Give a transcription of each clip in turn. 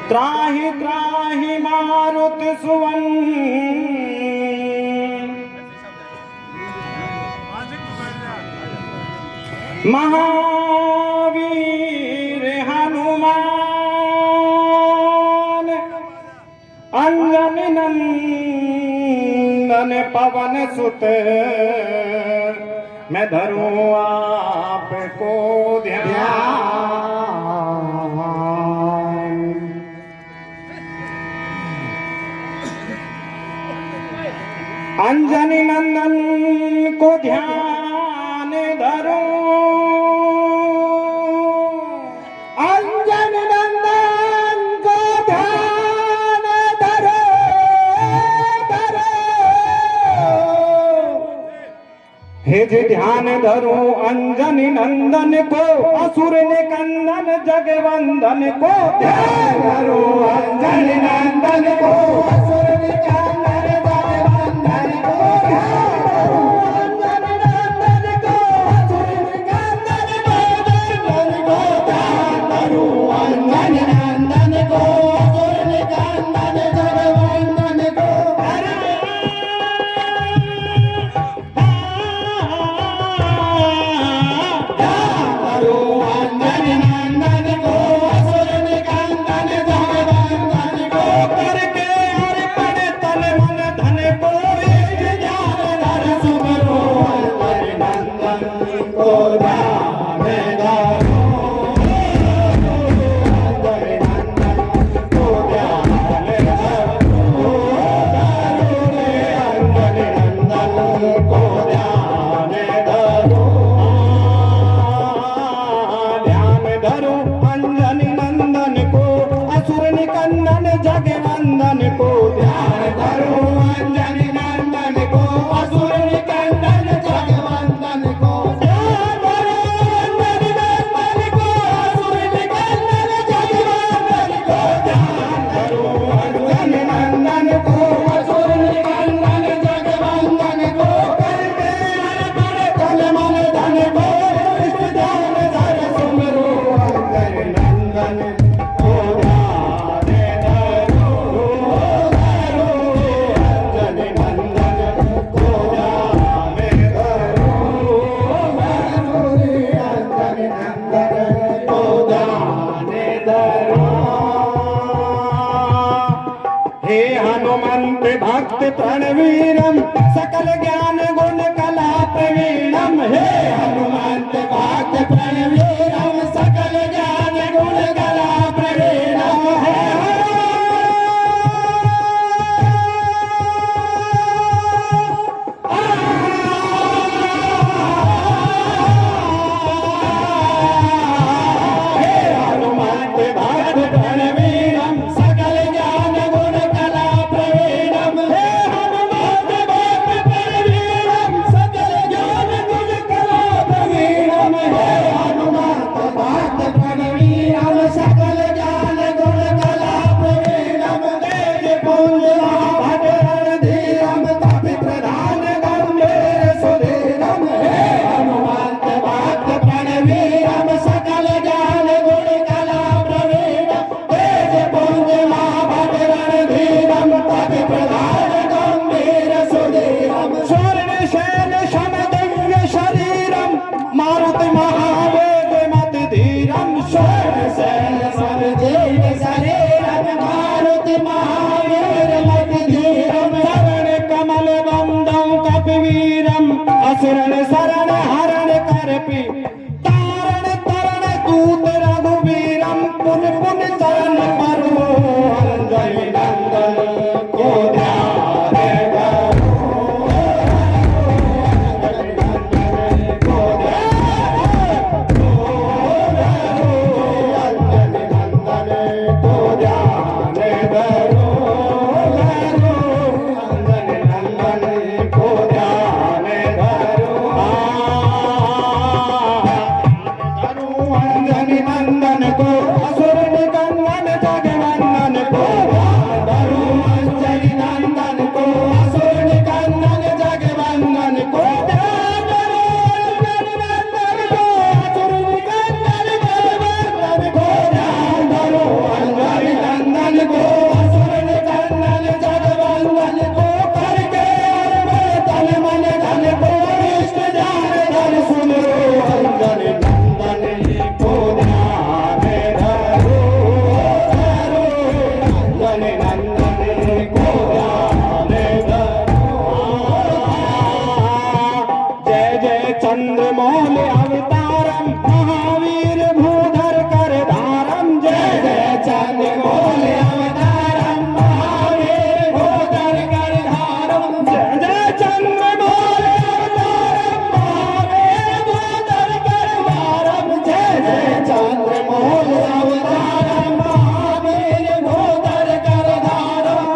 त्राहि त्राहि मारुत सुवन महावीर हनुमान अंजनी नंदन पवन सुत मैं धरूं आपको ध्यान। अंजनी नंदन को ध्यान धरूं, अंजनी नंदन को ध्यान धरो धरो। हे जी ध्यान धरूं अंजनी नंदन को, असुर निकंदन जगवंदन को ध्यान धरूं अंजनी नंदन को, असुर निकंदन जगवंदन को ध्यान धरूं अंजनी नंदन को, असुर निकंदन जगवंदन को ध्यान धरूं अंजनी नंदन को, असुर निकंदन जगवंदन को। जगवंदन को ध्यान धरूं अंजनी नंदन को, असुर निकंदन जगवंदन को ध्यान धरूं अंजनी नंदन को, असुर निकंदन जगवंदन को ध्यान धरूं अंजनी नंदन को, असुर निकंदन जगवंदन को। करके अर्पण तन मन धन को, इष्ट ध्यान धर सुमरो अंजनी नंदन को हे हनुमंत भक्त प्रणवीरम सकल ज्ञान गुण कला प्रवीणम। हे हनुमंत भक्त प्रणवीरम सकल ज्ञान गुण कला प्रवीणम। हे हनुमंत भक्त प्रणवीरम सकल ज्ञान गुण कला प्रवीणम। हे हनुमंत भक्त प्रणवीरम सकल ज्ञान गुण कला प्रवीणम। हे हनुमंत भक्त प्रणवीरम सकल ज्ञान गुण कला प्रवीणम। तेज पुंज महाभद्र धीरम कपि प्रधान गंभीर सुधीरम। हे हनुमंत भक्त प्रणवीरम सकल ज्ञान गुण कला प्रवीणम। तेज पुंज महाभद्र धीरम कपि प्रधान गंभीर सुधीरम। स्वर्ण शैल शमदंग शरीरम मारुति महावेग मति धीरम। स्वर्ण शैल शमदंग शरीरम मारुति महावेग मति धीरम। चरण कमल बंदं कपिवीरम असुरन शरण हरण करपि तारण तरण दूत रघुवीरम। पुन पुन चरण परो अंजनी नंदन को ध्यान धरो अंजनी नंदन को ध्यान धरो अंजनी नंदन को ध्यान धरो अंजनी नंदन को ध्यान धरो। अंजनी नंदन को, असुर निकंदन जगवंदन को ध्यान धरूं अंजनी नंदन को, असुर निकंदन जगवंदन को ध्यान धरूं अंजनी नंदन को, असुर निकंदन जगवंदन को ध्यान धरूं अंजनी नंदन मोल अवतारम महावीर भूधर करधारम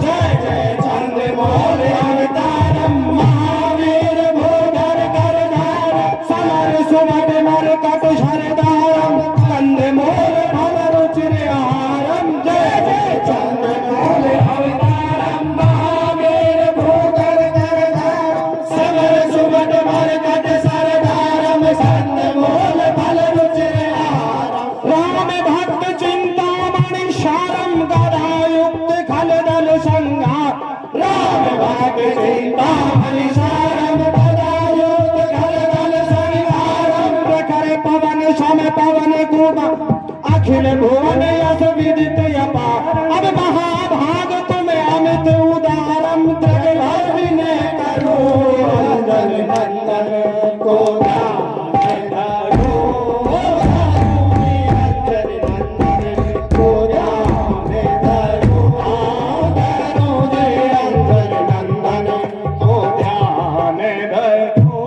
जय जय चंद्रमौल अवतारम महावीर भूधर करधारम समर सुमट मरकट शरदारम कंदमूल फल रुचिर आहारम जय जय चंद्रमौल अवतारम महावीर भूधर करधारम समर सुमट मरकट शरदारम कंदमूल फल रुचिर आहारम राम भक्त चिंतामणि शारम गदायुक्त खलदल संहार राम भक्त चिंतामणि शारम गदायुक्त खलदल संहारम प्रखर पवन सम पवन कुम अखिल भुवन यश विदित अपार अब महाभाग तुम अमित उदारम जगभर विनय करो अंजन नंदन को ध्यान धरो अंजन नंदन को ध्यान धरो धरो जय अंजन नंदन को ध्यान धरो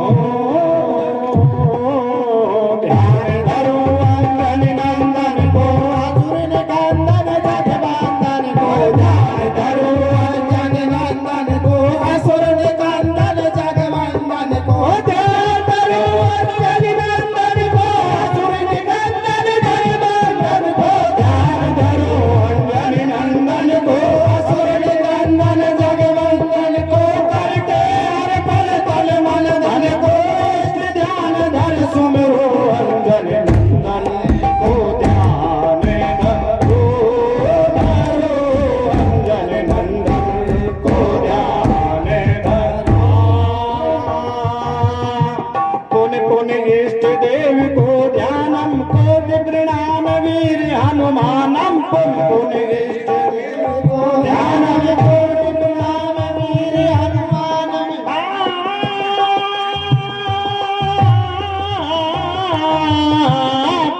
ध्यान धरो अंजन नंदन को असुर निकंदन जगवंदन को ध्यान धरो अंजन नंदन को असुर निकंदन जगवंदन को ध्यान धरो अंजन नंदन को असुर निकंदन जगवंदन को ध्यान धरो अंजन नंदन को असुर निकंदन जगवंदन को करके हर पल तल मन धन को इष्ट ध्यान धर सुमरो अंजन नंदन को ध्यान धरो धरो अंजन नंदन को ध्यान धरो पुन पुन इष्ट देव को ध्यानम कोटि प्रणाम वीर हनुमानम पुन पुन इष्ट देव को ध्यानम कोटि प्रणाम वीर हनुमानम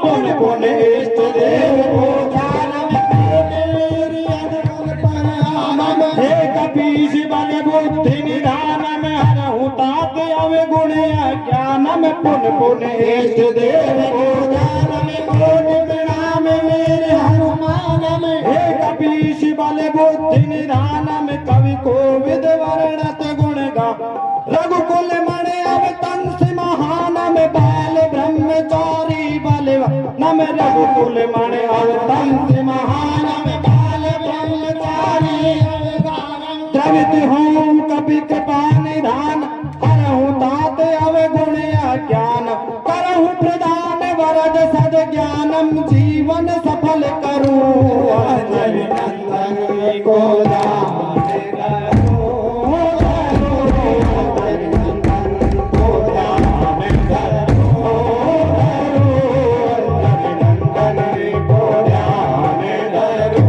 पुन पुन इष्ट देव को ध्यानम कोटि वीर हनुमानम हे कपीश बल बुद्धि निधानम हरहु तात अवगुण ज्ञानम पुन पुन इष्ट देव को ध्यानम कोटि प्रणाम वीर हनुमानम हे कपीश बल बुद्धि निधानम कवि कोविद वर्णत गुण गा रघुकुल मणि अवतंस महानम बाल ब्रह्मचारी बलव नम रघुकुल मणि अवतंस महानम बाल ब्रह्मचारी द्रवित होम कपि कृपा निधान हरहु तात अवगुण ज्ञान करहु प्रदान वरद सद ज्ञानम जीवन सफल करूं अंजन नंदन को ध्यान धरो अंजन नंदन को ध्यान धरो अंजन नंदन को ध्यान धरो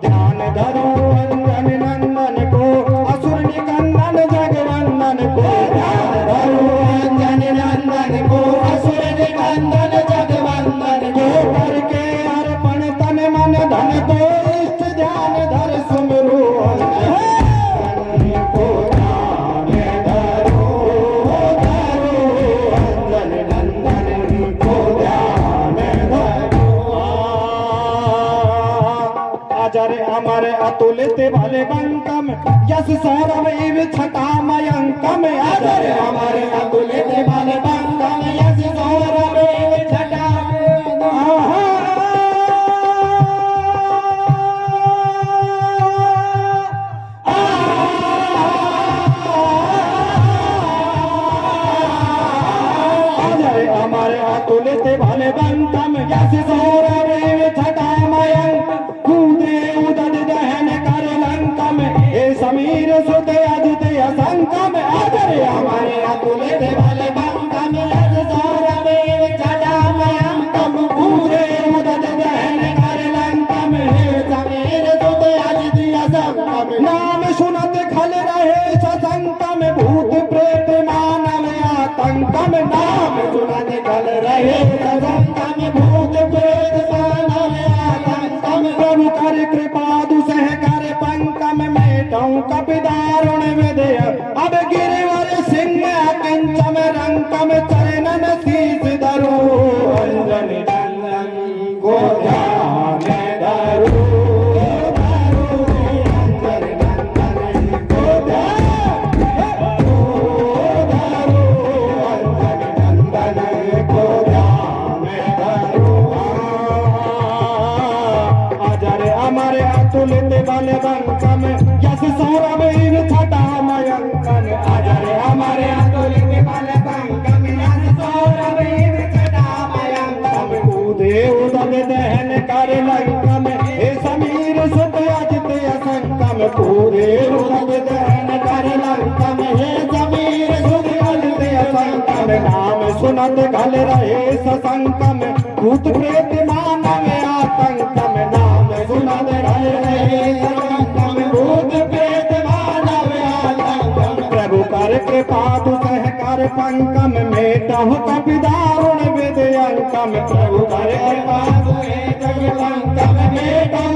ध्यान धरो अंजन नंदन को असुर निकंदन जगवंदन को ध्यान धरो अंजन नंदन को असुर निकंदन जगवंदन को करके अर्पण तन मन धन को इष्ट ध्यान धर सुमरो अंजन नंदन को ध्यान धरो धरो अंजन नंदन को ध्यान धरो अजर अमर अतुलित बल बंकम यश सौरभ इव छटामयंकम अजर अमर अतुलित बल बंकम यश सौरभ इव अजर अमर अतुलित बल बंकम यश सौरभ इव छटामयंकम कूदे उदद दहन कर लंकम हे समीर सुत अदित असंकम अजर अमर अतुलित बल बंकम यश सौरभ इव छटामयंकम कूदे उदद दहन कर लंकम हे समीर सुत अदित असंकम नाम सुनत खल रहे ससंकम भूत प्रेत मानव आतंकम नाम सुनत खल रहे ससंकम भूत प्रेत मानव बंकम यस सौरवीर छटा मयंकन आजरे हमारे अतुलित बल बंकम यस सौरवीर छटा मयंकम कूदे उदल दहन कर लंकम हे समीर सुत अजित असंकम कूदे उदल दहन कर लंकम हे समीर सुत अजित असंकम नाम सुनत घल रहे ससंकम भूत प्रेत मानव आतंकम नाम सुनत घल रहे ससंकम भूत प्रेत मानव आतंकम प्रभु कर कृपा तु सह कर पंकम मेटहु कपि दारुण विदयंकम प्रभु कर कृपा तु पंकम मेटहु